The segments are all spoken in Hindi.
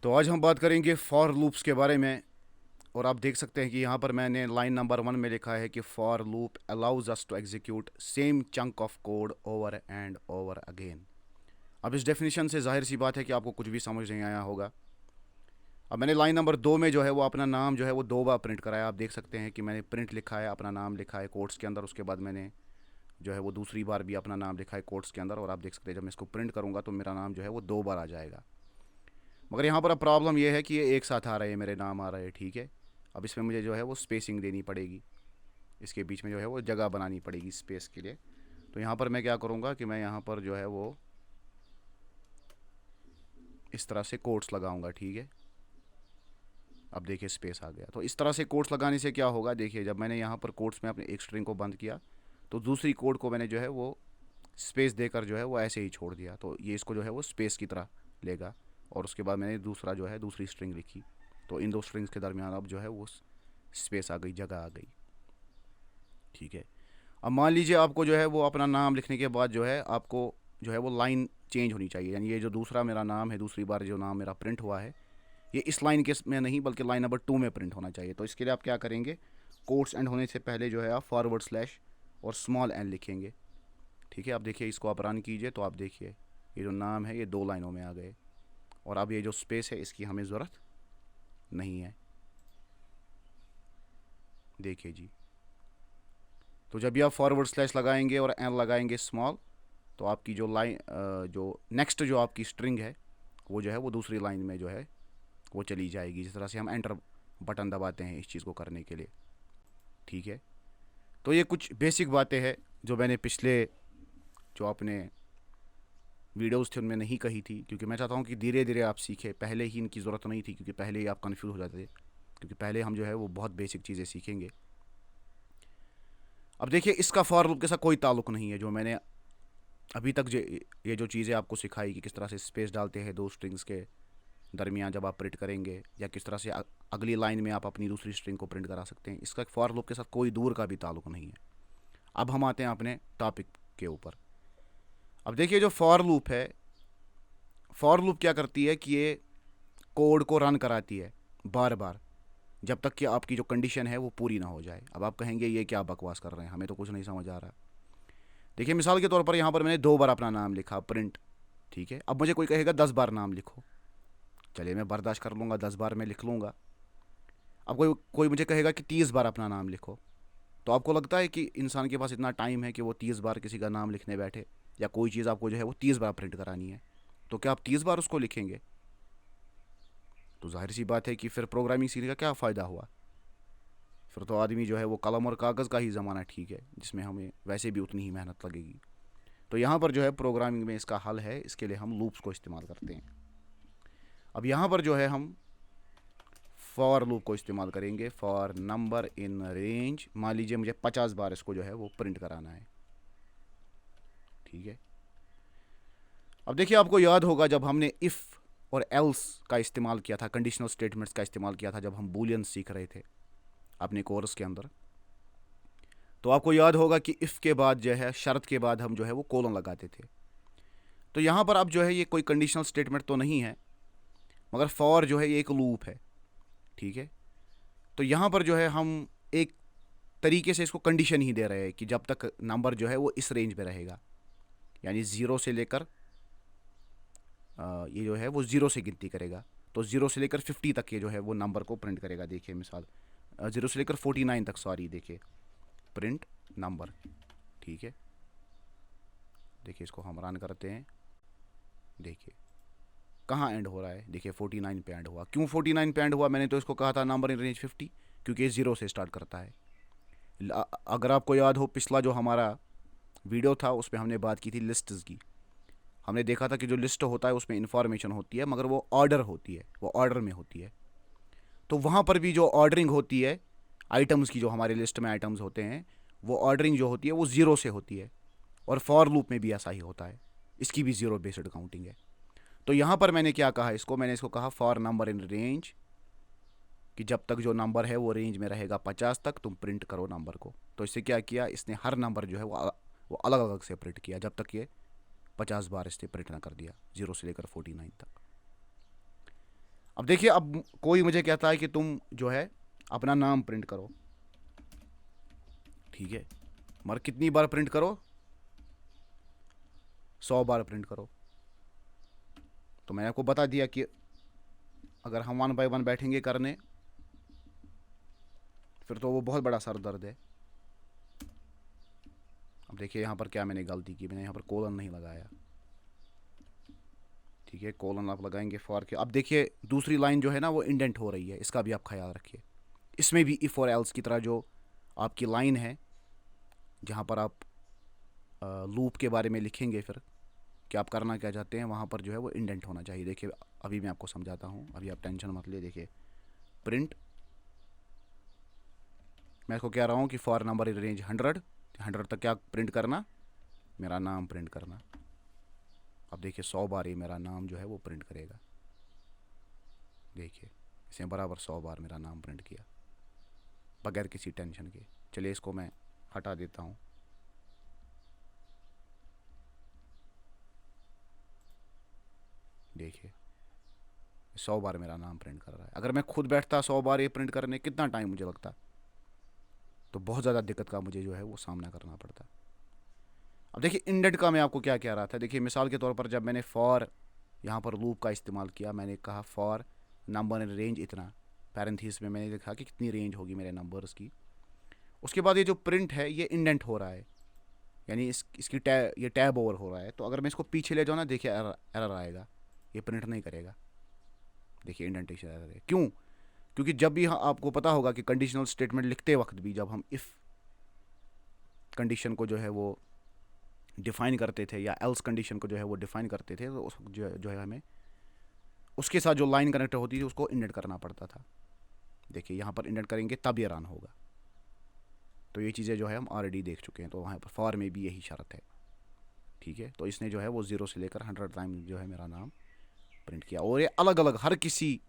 तो आज हम बात करेंगे फॉर लूप्स के बारे में। और आप देख सकते हैं कि यहाँ पर मैंने लाइन नंबर 1 में लिखा है कि for loop allows us to execute same chunk of code over and over again. अब इस डेफिनेशन से जाहिर सी बात है कि आपको कुछ भी समझ नहीं आया होगा। अब मैंने लाइन नंबर 2 में जो है वो अपना नाम जो है वो 2 बार प्रिंट कराया। आप देख सकते हैं कि मैंने प्रिंट लिखा है, अपना नाम लिखा है कोट्स के अंदर, उसके बाद मैंने जो है वो दूसरी बार भी अपना नाम लिखा है कोट्स के अंदर। और आप देख सकते हैं जब मैं इसको प्रिंट करूँगा तो मेरा नाम जो है वो 2 बार आ जाएगा। मगर यहाँ पर अब प्रॉब्लम ये है कि ये एक साथ आ रहे हैं, मेरे नाम आ रहे हैं, ठीक है। अब इसमें मुझे जो है वो स्पेसिंग देनी पड़ेगी, इसके बीच में जो है वो जगह बनानी पड़ेगी स्पेस के लिए। तो यहाँ पर मैं क्या करूँगा कि मैं यहाँ पर जो है वो इस तरह से कोट्स लगाऊंगा, ठीक है। अब देखिए स्पेस आ गया। तो इस तरह से कोट्स लगाने से क्या होगा, देखिए जब मैंने यहाँ पर कोट्स में अपने एक स्ट्रिंग को बंद किया तो दूसरी कोड को मैंने जो है वो स्पेस देकर जो है वो ऐसे ही छोड़ दिया, तो ये इसको जो है वो स्पेस की तरह लेगा। और उसके बाद मैंने दूसरा जो है दूसरी स्ट्रिंग लिखी, तो इन दो स्ट्रिंग्स के दरमियान अब जो है वो स्पेस आ गई, जगह आ गई, ठीक है। अब मान लीजिए आपको जो है वो अपना नाम लिखने के बाद जो है आपको जो है वो लाइन चेंज होनी चाहिए, यानी ये जो दूसरा मेरा नाम है, दूसरी बार जो नाम मेरा प्रिंट हुआ है, ये इस लाइन के में नहीं बल्कि लाइन नंबर 2 में प्रिंट होना चाहिए। तो इसके लिए आप क्या करेंगे, कोट्स एंड होने से पहले जो है आप फॉरवर्ड स्लैश और स्मॉल एन लिखेंगे, ठीक है। अब देखिए इसको आप रन कीजिए तो आप देखिए ये जो नाम है ये 2 लाइनों में आ गए। और अब ये जो स्पेस है इसकी हमें ज़रूरत नहीं है, देखिए जी। तो जब भी आप फॉरवर्ड स्लैश लगाएंगे और एन लगाएंगे स्मॉल, तो आपकी जो लाइन जो नेक्स्ट जो आपकी स्ट्रिंग है वो जो है वो दूसरी लाइन में जो है वो चली जाएगी, जिस तरह से हम एंटर बटन दबाते हैं इस चीज़ को करने के लिए, ठीक है। तो ये कुछ बेसिक बातें हैं जो मैंने पिछले जो अपने वीडियोस थे उनमें नहीं कही थी, क्योंकि मैं चाहता हूँ कि धीरे धीरे आप सीखें। पहले ही इनकी ज़रूरत नहीं थी, क्योंकि पहले ही आप कंफ्यूज हो जाते थे, क्योंकि पहले हम जो है वो बहुत बेसिक चीज़ें सीखेंगे। अब देखिए इसका फॉर लूप के साथ कोई ताल्लुक नहीं है जो मैंने अभी तक ये जो चीज़ें आपको सिखाई कि किस तरह से स्पेस डालते हैं दो स्ट्रिंग्स के दरमियान जब आप प्रिंट करेंगे, या किस तरह से अगली लाइन में आप अपनी दूसरी स्ट्रिंग को प्रिंट करा सकते हैं, इसका फॉर लूप के साथ कोई दूर का भी ताल्लुक नहीं है। अब हम आते हैं अपने टॉपिक के ऊपर। अब देखिए जो फॉर लूप है, फॉर लूप क्या करती है कि ये कोड को रन कराती है बार बार जब तक कि आपकी जो कंडीशन है वो पूरी ना हो जाए। अब आप कहेंगे ये क्या बकवास कर रहे हैं, हमें तो कुछ नहीं समझ आ रहा। देखिए मिसाल के तौर पर यहाँ पर मैंने 2 बार अपना नाम लिखा प्रिंट, ठीक है। अब मुझे कोई कहेगा 10 बार नाम लिखो, चलिए मैं बर्दाश्त कर लूँगा, 10 बार मैं लिख लूँगा। अब कोई कोई मुझे कहेगा कि 30 बार अपना नाम लिखो, तो आपको लगता है कि इंसान के पास इतना टाइम है कि वो 30 बार किसी का नाम लिखने बैठे, या कोई चीज़ आपको जो है वो 30 बार प्रिंट करानी है, तो क्या आप 30 बार उसको लिखेंगे? तो जाहिर सी बात है कि फिर प्रोग्रामिंग सीखने का क्या फ़ायदा हुआ। फिर तो आदमी जो है वो कलम और कागज़ का ही ज़माना ठीक है, जिसमें हमें वैसे भी उतनी ही मेहनत लगेगी। तो यहाँ पर जो है प्रोग्रामिंग में इसका हल है, इसके लिए हम लूप्स को इस्तेमाल करते हैं। अब यहाँ पर जो है हम फॉर लूप को इस्तेमाल करेंगे, फॉर नंबर इन रेंज। मान लीजिए मुझे 50 बार इसको जो है वो प्रिंट कराना है, ठीक है। अब देखिए आपको याद होगा जब हमने इफ़ और एल्स का इस्तेमाल किया था, कंडीशनल स्टेटमेंट्स का इस्तेमाल किया था, जब हम बूलियन सीख रहे थे अपने कोर्स के अंदर, तो आपको याद होगा कि इफ़ के बाद जो है शर्त के बाद हम जो है वो कोलन लगाते थे। तो यहाँ पर अब जो है ये कोई कंडीशनल स्टेटमेंट तो नहीं है, मगर फॉर जो है ये एक लूप है, ठीक है। तो यहाँ पर जो है हम एक तरीके से इसको कंडीशन ही दे रहे हैं कि जब तक नंबर जो है वो इस रेंज में रहेगा, यानी ज़ीरो से लेकर ये जो है वो ज़ीरो से गिनती करेगा, तो ज़ीरो से लेकर 50 तक ये जो है वो नंबर को प्रिंट करेगा। देखिए मिसाल ज़ीरो से लेकर 49 तक, सॉरी, देखिए प्रिंट नंबर, ठीक है। देखिए इसको हम रन करते हैं, देखिए कहाँ एंड हो रहा है, देखिए 49 पे एंड हुआ। क्यों 49 पे एंड हुआ? मैंने तो इसको कहा था नंबर इन रेंज 50, क्योंकि ये ज़ीरो से स्टार्ट करता है। अगर आपको याद हो पिछला जो हमारा वीडियो था उसमें हमने बात की थी लिस्ट्स की। हमने देखा था कि जो लिस्ट होता है उसमें इन्फॉर्मेशन होती है, मगर वो ऑर्डर होती है, वो ऑर्डर में होती है। तो वहाँ पर भी जो ऑर्डरिंग होती है आइटम्स की, जो हमारे लिस्ट में आइटम्स होते हैं, वो ऑर्डरिंग जो होती है वो ज़ीरो से होती है। और फॉर लूप में भी ऐसा ही होता है, इसकी भी ज़ीरो बेस्ड काउंटिंग है। तो यहाँ पर मैंने क्या कहा इसको, मैंने इसको कहा फॉर नंबर इन रेंज, कि जब तक जो नंबर है वो रेंज में रहेगा 50 तक, तुम प्रिंट करो नंबर को। तो इससे क्या किया, इसने हर नंबर जो है वो अलग अलग से प्रिंट किया जब तक ये 50 बार इसने प्रिंट ना कर दिया, 0 से लेकर 49 तक। अब अब देखिए, अब कोई मुझे कहता है कि तुम जो है अपना नाम प्रिंट करो, ठीक है, मगर कितनी बार प्रिंट करो? 100 बार प्रिंट करो। तो मैंने आपको बता दिया कि अगर हम 1 बाय 1 बैठेंगे करने, फिर तो वो बहुत बड़ा सर दर्द है। अब देखिए यहाँ पर क्या मैंने गलती की, मैंने यहाँ पर कोलन नहीं लगाया, ठीक है, कोलन आप लगाएंगे फॉर के। अब देखिए दूसरी लाइन जो है ना वो इंडेंट हो रही है, इसका भी आप ख्याल रखिए। इसमें भी इफ़ और एल्स की तरह जो आपकी लाइन है जहाँ पर आप लूप के बारे में लिखेंगे फिर कि आप करना क्या चाहते हैं, वहाँ पर जो है वो इंडेंट होना चाहिए। देखिए अभी मैं आपको समझाता हूँ, अभी आप टेंशन मत लिए। देखिए प्रिंट, मैं इसको कह रहा हूँ कि फॉर नंबर इन रेंज 100 तक क्या प्रिंट करना? मेरा नाम प्रिंट करना। अब देखिए 100 बार ही मेरा नाम जो है वो प्रिंट करेगा। देखिए इसने बराबर 100 बार मेरा नाम प्रिंट किया बगैर किसी टेंशन के। चलिए इसको मैं हटा देता हूँ। देखिए 100 बार मेरा नाम प्रिंट कर रहा है। अगर मैं खुद बैठता 100 बार ये प्रिंट करने, कितना टाइम मुझे लगता? तो बहुत ज़्यादा दिक्कत का मुझे जो है वो सामना करना पड़ता। अब देखिए इंडेंट का मैं आपको क्या कह रहा था। देखिए मिसाल के तौर पर जब मैंने फॉर यहाँ पर लूप का इस्तेमाल किया, मैंने कहा फॉर नंबर इन रेंज इतना, पैरेंथीस में मैंने लिखा कि कितनी रेंज होगी मेरे नंबर्स की। उसके बाद ये जो प्रिंट है ये इंडेंट हो रहा है, यानी इसकी ये टैब ओवर हो रहा है। तो अगर मैं इसको पीछे ले जाऊँ ना, देखिए एरर आएगा, ये प्रिंट नहीं करेगा। देखिए इंडेंटेशन एरर है। क्यों? क्योंकि जब भी आपको पता होगा कि कंडीशनल स्टेटमेंट लिखते वक्त भी जब हम इफ़ कंडीशन को जो है वो डिफ़ाइन करते थे या एल्स कंडीशन को जो है वो डिफ़ाइन करते थे, तो उस जो है हमें उसके साथ जो लाइन कनेक्ट होती थी उसको इंडेंट करना पड़ता था। देखिए यहाँ पर इंडेंट करेंगे तब ये रन होगा। तो ये चीज़ें जो है हम ऑलरेडी देख चुके हैं। तो वहाँ पर फॉर में भी यही शर्त है, ठीक है। तो इसने जो है वो 0 से लेकर 100 टाइम जो है मेरा नाम प्रिंट किया, और ये अलग अलग हर किसी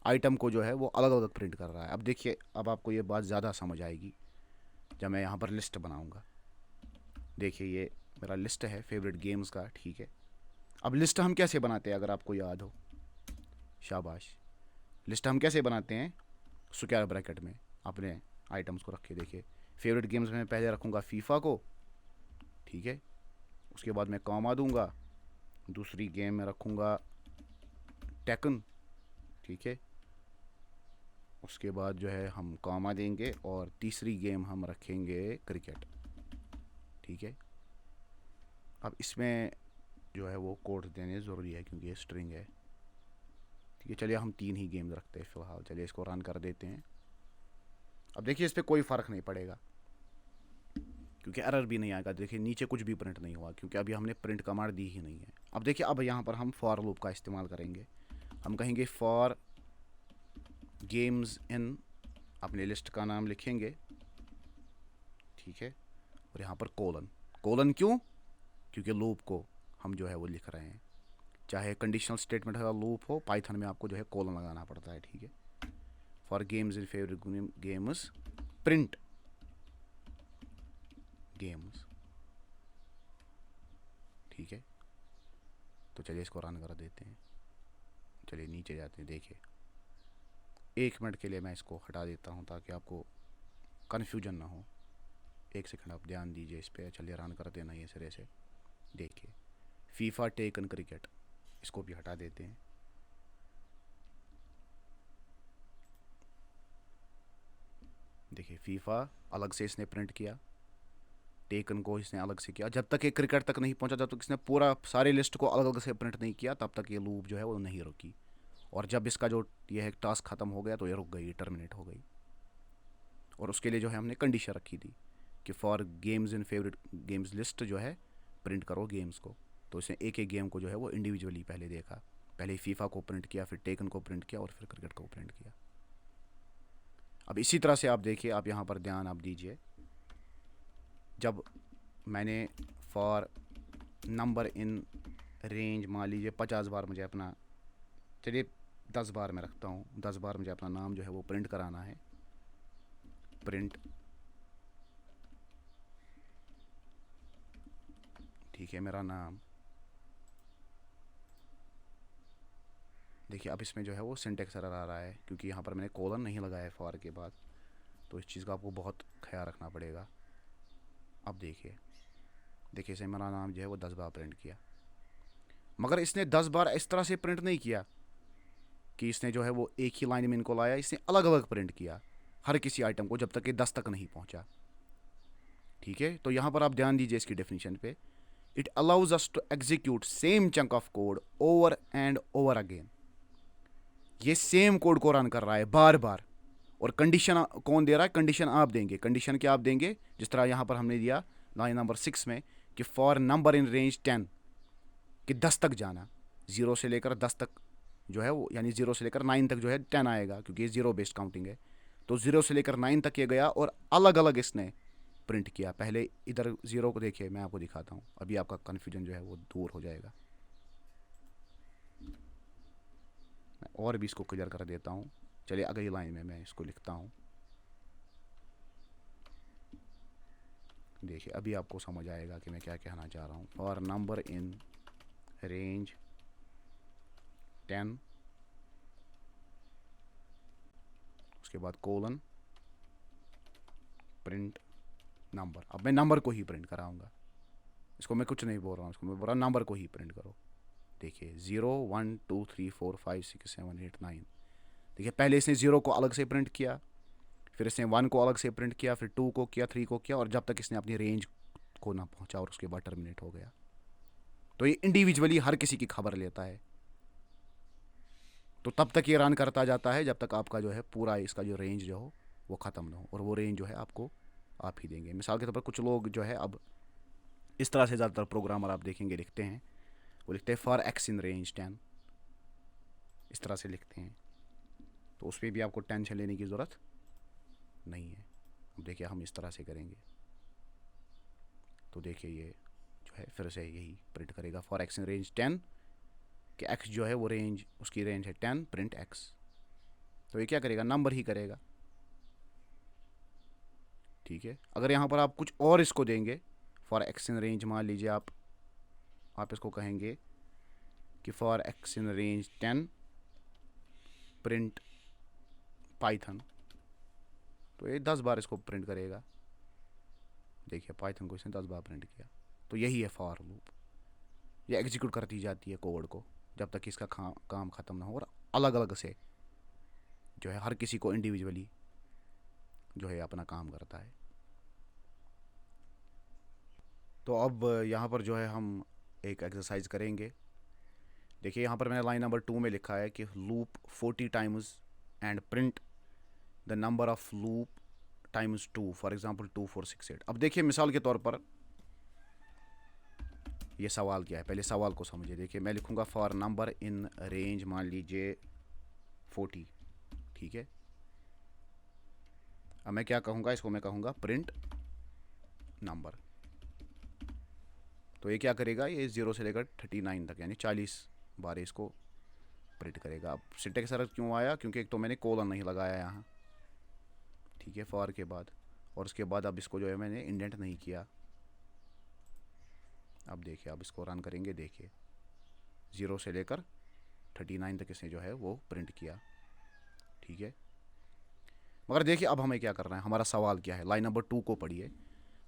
आइटम को जो है वो अलग अलग प्रिंट कर रहा है। अब देखिए, अब आपको ये बात ज़्यादा समझ आएगी जब मैं यहाँ पर लिस्ट बनाऊँगा। देखिए ये मेरा लिस्ट है फेवरेट गेम्स का, ठीक है। अब लिस्ट हम कैसे बनाते हैं, अगर आपको याद हो? शाबाश। लिस्ट हम कैसे बनाते हैं? स्क्वायर ब्रैकेट में अपने आइटम्स को रखे। देखिए फेवरेट गेम्स में पहले रखूँगा फीफा को, ठीक है, उसके बाद मैं कॉमा दूंगा। दूसरी गेम में रखूँगा टेकन, ठीक है, उसके बाद जो है हम कॉमा देंगे, और तीसरी गेम हम रखेंगे क्रिकेट, ठीक है। अब इसमें जो है वो कोड देने ज़रूरी है क्योंकि ये स्ट्रिंग है, ठीक है। चलिए हम 3 ही गेम रखते हैं फ़िलहाल। चलिए इसको रन कर देते हैं। अब देखिए इस पर कोई फ़र्क नहीं पड़ेगा क्योंकि एरर भी नहीं आएगा। देखिए नीचे कुछ भी प्रिंट नहीं हुआ क्योंकि अभी हमने प्रिंट कमांड दी ही नहीं है। अब देखिए अब यहाँ पर हम फॉर लूप का इस्तेमाल करेंगे। हम कहेंगे फॉर गेम्स इन, अपने लिस्ट का नाम लिखेंगे, ठीक है, और यहाँ पर कोलन। कोलन क्यों? क्योंकि लूप को हम जो है वो लिख रहे हैं। चाहे कंडीशनल स्टेटमेंट का लूप हो, पाइथन में आपको जो है कोलन लगाना पड़ता है, ठीक है। For games in favourite games print games, ठीक है। तो चलिए इसको रन कर देते हैं। चलिए नीचे जाते हैं। देखिए 1 मिनट के लिए मैं इसको हटा देता हूँ ताकि आपको कन्फ्यूजन ना हो। 1 सेकंड आप ध्यान दीजिए इस पर। चलिए रन कर देना ये सिरे से। देखिए फीफा टेकन क्रिकेट, इसको भी हटा देते हैं। देखिए फीफा अलग से इसने प्रिंट किया, टेकन को इसने अलग से किया। जब तक ये क्रिकेट तक नहीं पहुंचा, जब तक इसने पूरा सारे लिस्ट को अलग अलग से प्रिंट नहीं किया, तब तक ये लूप जो है वो नहीं रुकी। और जब इसका जो ये है टास्क ख़त्म हो गया तो ये रुक गई, टर्मिनेट हो गई। और उसके लिए जो है हमने कंडीशन रखी थी कि for games in favourite games list जो है प्रिंट करो गेम्स को। तो इसने एक एक गेम को जो है वो इंडिविजुअली पहले देखा। पहले फीफा को प्रिंट किया, फिर टेकन को प्रिंट किया, और फिर क्रिकेट को प्रिंट किया। अब इसी तरह से आप देखिए, आप यहाँ पर ध्यान आप दीजिए। जब मैंने फॉर नंबर इन रेंज मान लीजिए 50 बार मुझे अपना, चलिए 10 बार मैं रखता हूँ, 10 बार मुझे अपना नाम जो है वो प्रिंट कराना है। प्रिंट, ठीक है, मेरा नाम। देखिए अब इसमें जो है वो सिंटेक्स एरर आ रहा है क्योंकि यहाँ पर मैंने कोलन नहीं लगाया है फॉर के बाद, तो इस चीज़ का आपको बहुत ख्याल रखना पड़ेगा। अब देखिए, देखिए इसे मेरा नाम जो है वो 10 बार प्रिंट किया, मगर इसने 10 बार इस तरह से प्रिंट नहीं किया कि इसने जो है वो एक ही लाइन में इनको लाया, इसने अलग अलग प्रिंट किया हर किसी आइटम को जब तक कि 10 तक नहीं पहुंचा। ठीक है, तो यहाँ पर आप ध्यान दीजिए इसकी डेफिनेशन पे। It allows us to execute same chunk of code over and over again. ये सेम कोड को रन कर रहा है बार बार, और कंडीशन कौन दे रहा है? कंडीशन आप देंगे। कंडीशन क्या आप देंगे? जिस तरह यहाँ पर हमने दिया लाइन नंबर 6 में कि फॉर नंबर इन रेंज 10, कि 10 तक जाना, 0 से लेकर 10 तक जो है वो, यानी 0 से लेकर 9 तक जो है 10 आएगा क्योंकि ये 0 बेस्ड काउंटिंग है। तो 0 से लेकर 9 तक ये गया और अलग अलग इसने प्रिंट किया। पहले इधर 0 को देखिए, मैं आपको दिखाता हूँ, अभी आपका कन्फ्यूजन जो है वो दूर हो जाएगा। मैं और भी इसको क्लियर कर देता हूँ। चलिए अगली लाइन में मैं इसको लिखता हूँ। देखिए अभी आपको समझ आएगा कि मैं क्या कहना चाह रहा हूँ। फॉर नंबर इन रेंज 10, उसके बाद कोलन प्रिंट नंबर। अब मैं नंबर को ही प्रिंट कराऊंगा, इसको मैं कुछ नहीं बोल रहा हूँ, इसको मैं बोल रहा हूँ नंबर को ही प्रिंट करो। देखिए 0 1 2 3 4 5 6 7 8 9। देखिए पहले इसने 0 को अलग से प्रिंट किया, फिर इसने 1 को अलग से प्रिंट किया, फिर 2 को किया, 3 को किया, और जब तक इसने अपनी रेंज को ना पहुंचा और उसके बाद टर्मिनेट हो गया। तो ये इंडिविजुअली हर किसी की खबर लेता है। तो तब तक ये रन करता जाता है जब तक आपका जो है पूरा इसका जो रेंज जो हो वो ख़त्म ना हो, और वो रेंज जो है आपको आप ही देंगे। मिसाल के तौर पर कुछ लोग जो है अब इस तरह से ज़्यादातर प्रोग्रामर आप देखेंगे लिखते हैं, वो लिखते हैं फॉर एक्स इन रेंज 10, इस तरह से लिखते हैं। तो उस पर भी आपको टेंशन लेने की ज़रूरत नहीं है। अब देखिए हम इस तरह से करेंगे, तो देखिए ये जो है फिर से यही प्रिंट करेगा फॉर एक्स इन रेंज 10, कि एक्स जो है वो रेंज, उसकी रेंज है 10, प्रिंट एक्स। तो ये क्या करेगा? नंबर ही करेगा। ठीक है, अगर यहाँ पर आप कुछ और इसको देंगे, फॉर एक्स इन रेंज मान लीजिए आप इसको कहेंगे कि for x in range 10 print Python, तो ये 10 बार इसको प्रिंट करेगा। देखिए पाइथन को इसने 10 बार प्रिंट किया। तो यही है फॉर लूप, ये एग्जीक्यूट करती जाती है कोड को जब तक इसका काम ख़त्म ना हो, और अलग अलग से जो है हर किसी को इंडिविजुअली जो है अपना काम करता है। तो अब यहाँ पर जो है हम एक एक्सरसाइज करेंगे। देखिए यहाँ पर मैंने लाइन नंबर 2 में लिखा है कि loop 40 times and print the number of loop times 2, for example 2 4 6 8। अब देखिए मिसाल के तौर पर ये सवाल क्या है, पहले सवाल को समझिए। देखिए मैं लिखूँगा फॉर नंबर इन रेंज मान लीजिए 40। ठीक है, अब मैं क्या कहूँगा, इसको मैं कहूँगा प्रिंट नंबर। तो ये क्या करेगा, ये 0 से लेकर 39 तक यानी 40 बार इसको प्रिंट करेगा। अब सिंटेक्स एरर क्यों आया? क्योंकि एक तो मैंने कोलन नहीं लगाया यहाँ, ठीक है, फॉर के बाद, और उसके बाद अब इसको जो है मैंने इंडेंट नहीं किया। अब देखिए अब इसको रन करेंगे, देखिए 0 से लेकर 39 तक इसने जो है वो प्रिंट किया। ठीक है, मगर देखिए अब हमें क्या करना है, हमारा सवाल क्या है, लाइन नंबर 2 को पढ़िए।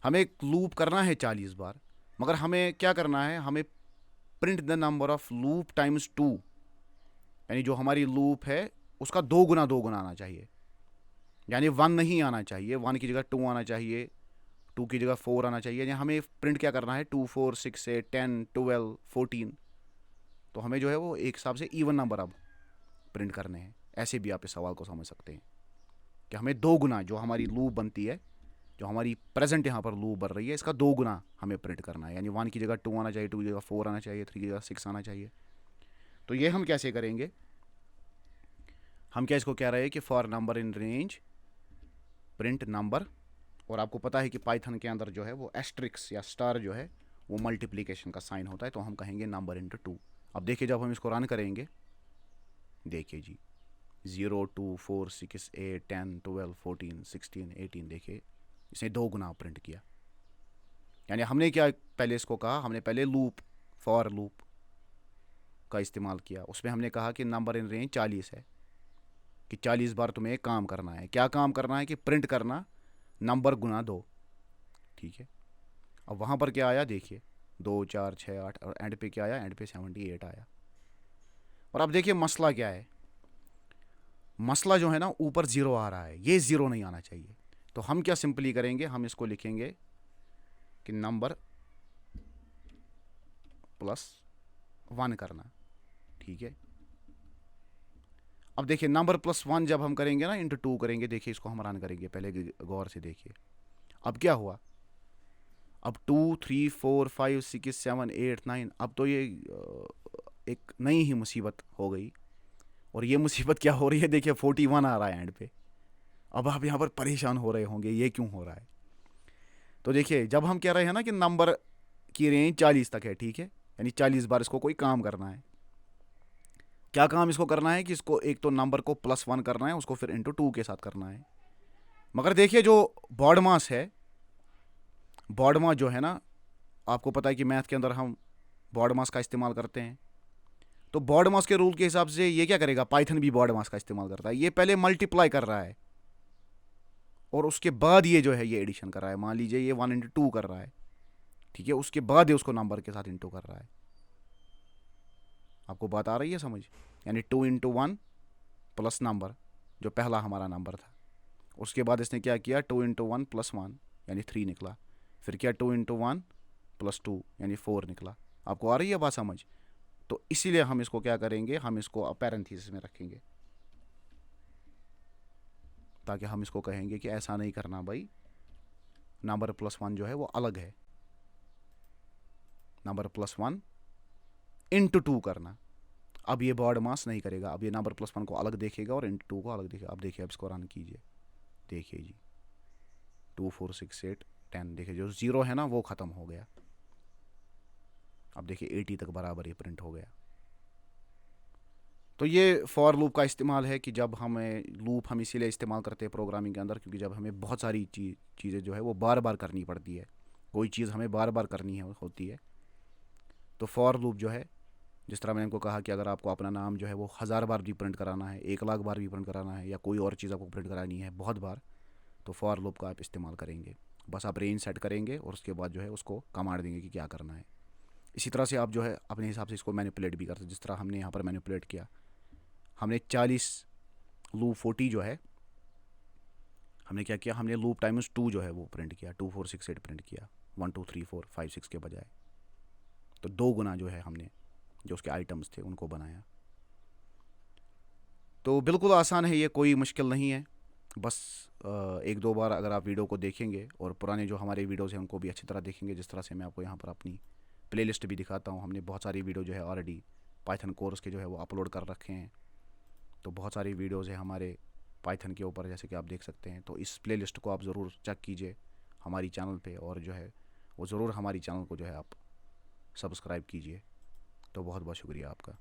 हमें एक लूप करना है 40 बार, मगर हमें क्या करना है, हमें print the number of loop times 2, यानी जो हमारी लूप है उसका 2 गुना 2 गुना आना चाहिए, यानी 1 नहीं आना चाहिए, 1 की जगह 2 आना चाहिए, 2 की जगह 4 आना चाहिए। यानी हमें प्रिंट क्या करना है, 2 4 6 8 10 12 14। तो हमें जो है वो एक हिसाब से इवन नंबर अब प्रिंट करने हैं। ऐसे भी आप इस सवाल को समझ सकते हैं कि हमें 2 गुना जो हमारी लूप बनती है, जो हमारी प्रेजेंट यहाँ पर लूप बन रही है, इसका 2 गुना हमें प्रिंट करना है। यानी 1 की जगह 2 आना चाहिए, 2 की जगह 4 आना चाहिए, 3 की जगह 6 आना चाहिए। तो ये हम कैसे करेंगे, हम क्या इसको कह रहे हैं कि for number in range print number, और आपको पता है कि पाइथन के अंदर जो है वो एस्ट्रिक्स या स्टार जो है वो मल्टीप्लिकेशन का साइन होता है, तो हम कहेंगे नंबर इंटू 2। अब देखिए जब हम इसको रन करेंगे, देखिए जी 0 2 4 6 8 10 12 14 16 18, देखिए इसने 2 गुना प्रिंट किया। यानी हमने क्या पहले इसको कहा, हमने पहले लूप फॉर लूप का इस्तेमाल किया। उसमें हमने कहा कि नंबर इन रेंज 40 है, कि 40 बार तुम्हें एक काम करना है। क्या काम करना है? कि प्रिंट करना नंबर गुना 2। ठीक है, अब वहाँ पर क्या आया देखिए, 2 4 6 8, और एंड पे क्या आया? एंड पे 78 आया। और अब देखिए मसला क्या है। मसला जो है ना, ऊपर ज़ीरो आ रहा है, ये ज़ीरो नहीं आना चाहिए। तो हम क्या सिंपली करेंगे, हम इसको लिखेंगे कि नंबर +1 करना। ठीक है, अब देखिए नंबर +1 जब हम करेंगे ना, इंटू 2 करेंगे। देखिए इसको हम रन करेंगे, पहले गौर से देखिए। अब क्या हुआ? अब 2 3 4 5 6 7 8 9, अब तो ये एक नई ही मुसीबत हो गई। और ये मुसीबत क्या हो रही है? देखिए 41 आ रहा है एंड पे। अब आप यहाँ पर परेशान हो रहे होंगे, ये क्यों हो रहा है? तो देखिए, जब हम कह रहे हैं ना कि नंबर की रेंज 40 तक है, ठीक है, यानी 40 बार इसको कोई काम करना है। क्या काम इसको करना है? कि इसको एक तो नंबर को +1 करना है, उसको फिर इंटू 2 के साथ करना है। मगर देखिए जो बॉड मास है, बॉड मास जो है ना, आपको पता है कि मैथ के अंदर हम बॉड मास का इस्तेमाल करते हैं। तो बॉड मास के रूल के हिसाब से ये क्या करेगा? पाइथन भी बॉड मास का इस्तेमाल करता है। ये पहले मल्टीप्लाई कर रहा है और उसके बाद ये जो है ये एडिशन कर रहा है। मान लीजिए ये 1 × 2 कर रहा है, ठीक है, उसके बाद ये उसको नंबर के साथ इंटू कर रहा है। आपको बात आ रही है समझ? यानी 2 × 1 प्लस नंबर, जो पहला हमारा नंबर था, उसके बाद इसने क्या किया? 2 × 1 + 1 यानी 3 निकला। फिर क्या? 2 × 1 + 2 यानी 4 निकला। आपको आ रही है बात समझ? तो इसीलिए हम इसको क्या करेंगे, हम इसको पैरेंथेसिस में रखेंगे, ताकि हम इसको कहेंगे कि ऐसा नहीं करना भाई, नंबर +1 जो है वो अलग है, नंबर +1 × 2 करना। अब ये बॉड मास नहीं करेगा, अब ये नंबर +1 को अलग देखेगा और × 2 को अलग देखेगा। अब देखिए, अब इसको रन कीजिए, देखिए जी 2 4 6 8 10, देखिए जो ज़ीरो है ना वो ख़त्म हो गया। अब देखिए 80 तक बराबर ये प्रिंट हो गया। तो ये फॉर लूप का इस्तेमाल है कि जब हमें लूप हम इसीलिए इस्तेमाल करते हैं प्रोग्रामिंग के अंदर, क्योंकि जब हमें बहुत सारी चीज़ें जो है वो बार बार करनी पड़ती है, कोई चीज़ हमें बार बार करनी है होती है, तो फॉर लूप जो है, जिस तरह मैंने इनको कहा कि अगर आपको अपना नाम जो है वो 1000 बार भी प्रिंट कराना है, 1 लाख बार भी प्रिंट कराना है, या कोई और चीज़ आपको प्रिंट करानी है बहुत बार, तो फॉर लूप का आप इस्तेमाल करेंगे। बस आप रेंज सेट करेंगे और उसके बाद जो है उसको कमांड देंगे कि क्या करना है। इसी तरह से आप जो है अपने हिसाब से इसको मैनिपुलेट भी करते हैं, जिस तरह हमने यहाँ पर मैनिपुलेट किया। हमने 40 लूप 40 जो है, हमने क्या किया? हमने लूप टाइम्स 2 जो है वो प्रिंट किया, 2 4 6 8 प्रिंट किया, 1 2 3 4 5 6 के बजाय। तो 2 गुना जो है हमने जो उसके आइटम्स थे उनको बनाया। तो बिल्कुल आसान है ये, कोई मुश्किल नहीं है। बस 1 2 बार अगर आप वीडियो को देखेंगे और पुराने जो हमारे वीडियोस हैं उनको भी अच्छी तरह देखेंगे, जिस तरह से मैं आपको यहाँ पर अपनी प्लेलिस्ट भी दिखाता हूँ। हमने बहुत सारी वीडियो जो है ऑलरेडी पाइथन कोर्स के जो है वो अपलोड कर रखे हैं। तो बहुत सारी वीडियोज़ हैं हमारे पाइथन के ऊपर, जैसे कि आप देख सकते हैं। तो इस प्लेलिस्ट को आप ज़रूर चेक कीजिए हमारी चैनल पे, और जो है वो ज़रूर हमारी चैनल को जो है आप सब्सक्राइब कीजिए। तो बहुत बहुत शुक्रिया आपका।